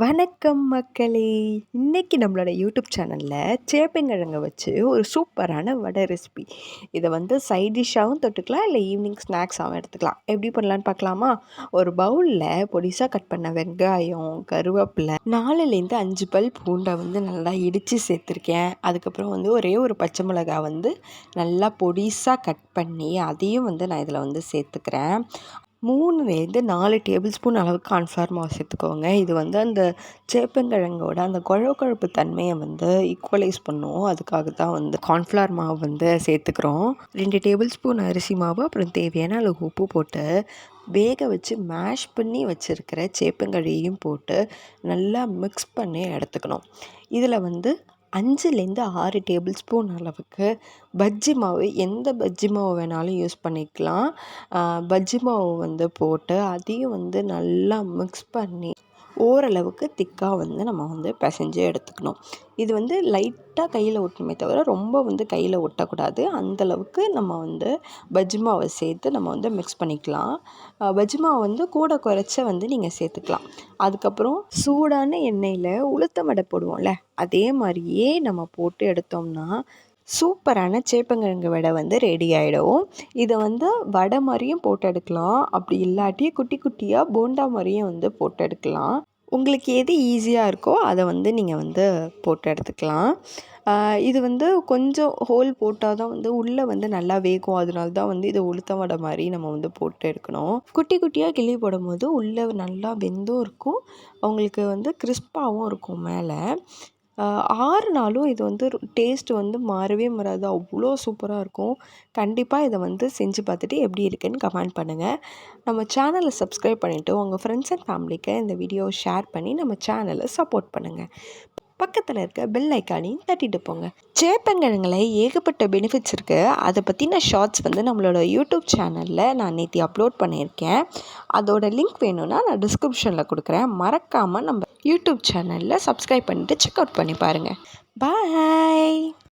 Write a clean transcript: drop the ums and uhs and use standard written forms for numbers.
வணக்கம் மக்களே! இன்னைக்கு நம்மளோட யூடியூப் சேனல்ல சேப்பங்கிழங்க வச்சு ஒரு சூப்பரான வடை ரெசிபி. இத வந்து சைட் டிஷ்ஷாவும் தொட்டுக்கலாம், இல்ல ஈவினிங் ஸ்நாக்ஸாவும் எடுத்துக்கலாம். எப்படி பண்ணலான்னு பார்க்கலாமா? ஒரு பவுல்ல பொடிசா கட் பண்ண வெங்காயம், கருவேப்பிலை, 4லேருந்து 5 பல் பூண்டை வந்து நல்லா இடித்து சேர்த்துருக்கேன். அதுக்கப்புறம் வந்து ஒரே ஒரு பச்சை மிளகாய் வந்து நல்லா பொடிசா கட் பண்ணி அதையும் வந்து நான் இதில் வந்து சேர்த்துக்கிறேன். 3லேருந்து 4 டேபிள் ஸ்பூன் அளவுக்கு கார்ன்ஃப்ளவர் மாவு சேர்த்துக்கோங்க. இது வந்து அந்த சேப்பங்கிழங்கோட அந்த கொழப்பு தன்மையை வந்து ஈக்குவலைஸ் பண்ணும். அதுக்காக தான் வந்து கார்ன்ஃப்ளவர் மாவு வந்து சேர்த்துக்கிறோம். 2 டேபிள் ஸ்பூன் அரிசி மாவு, அப்புறம் தேவையான அளவு உப்பு போட்டு வேக வச்சு மேஷ் பண்ணி வச்சுருக்கிற சேப்பங்கிழையும் போட்டு நல்லா மிக்ஸ் பண்ணி எடுத்துக்கணும். இதில் வந்து 5லேருந்து 6 டேபிள் ஸ்பூன் அளவுக்கு பஜ்ஜி மாவு, எந்த பஜ்ஜி மாவு வேணாலும் யூஸ் பண்ணிக்கலாம். பஜ்ஜி மாவு வந்து போட்டு அதையும் வந்து நல்லா மிக்ஸ் பண்ணி ஓரளவுக்கு திக்காக வந்து நம்ம வந்து பிசைஞ்சு எடுத்துக்கணும். இது வந்து லைட்டாக கையில் ஒட்டணுமே தவிர ரொம்ப வந்து கையில் ஒட்டக்கூடாது. அந்தளவுக்கு நம்ம வந்து பஜ்ஜி மாவை சேர்த்து நம்ம வந்து மிக்ஸ் பண்ணிக்கலாம். பஜ்ஜி மாவு வந்து கூட குறைச்ச வந்து நீங்கள் சேர்த்துக்கலாம். அதுக்கப்புறம் சூடான எண்ணெயில் உளுத்தம் வடை போடுவோம்ல, அதே மாதிரியே நம்ம போட்டு எடுத்தோம்னா சூப்பரான சேப்பங்கிழங்கு வடை வந்து ரெடி ஆகிடும். இதை வந்து வடை மாதிரியும் போட்டு எடுக்கலாம், அப்படி இல்லாட்டி குட்டி குட்டியாக போண்டா மாதிரியும் வந்து போட்டு எடுக்கலாம். உங்களுக்கு எது ஈஸியாக இருக்கோ அதை வந்து நீங்கள் வந்து போட்டு எடுத்துக்கலாம். இது வந்து கொஞ்சம் ஹோல் போட்டால் தான் வந்து உள்ளே வந்து நல்லா வேகும். அதனால தான் வந்து இது உளுத்தம் வடை மாதிரி நம்ம வந்து போட்டு எடுக்கணும். குட்டி குட்டியாக கிள்ளி போடும்போது உள்ளே நல்லா வெந்தும் இருக்கும், அவங்களுக்கு வந்து கிறிஸ்பாகவும் இருக்கும் மேலே. 6 நாளும் இது வந்து டேஸ்ட் வந்து மாறவே மாறாது, அவ்வளோ சூப்பராக இருக்கும். கண்டிப்பாக இதை வந்து செஞ்சு பார்த்துட்டு எப்படி இருக்குன்னு கமெண்ட் பண்ணுங்கள். நம்ம சேனலை சப்ஸ்கிரைப் பண்ணிவிட்டு உங்கள் ஃப்ரெண்ட்ஸ் அண்ட் ஃபேமிலிக்கு இந்த வீடியோவை ஷேர் பண்ணி நம்ம சேனலை சப்போர்ட் பண்ணுங்கள். பக்கத்தில் இருக்க பெல் ஐக்கானையும் தட்டிட்டு போங்க. சேப்பங்கிழங்குல ஏகப்பட்ட பெனிஃபிட்ஸ் இருக்குது. அதை பற்றின ஷார்ட்ஸ் வந்து நம்மளோட யூடியூப் சேனலில் நான் நேற்று அப்லோட் பண்ணியிருக்கேன். அதோட லிங்க் வேணும்னா நான் டிஸ்கிரிப்ஷனில் கொடுக்குறேன். மறக்காமல் நம்ம யூடியூப் சேனலில் சப்ஸ்கிரைப் பண்ணிவிட்டு செக் அவுட் பண்ணி பாருங்கள். பாய்.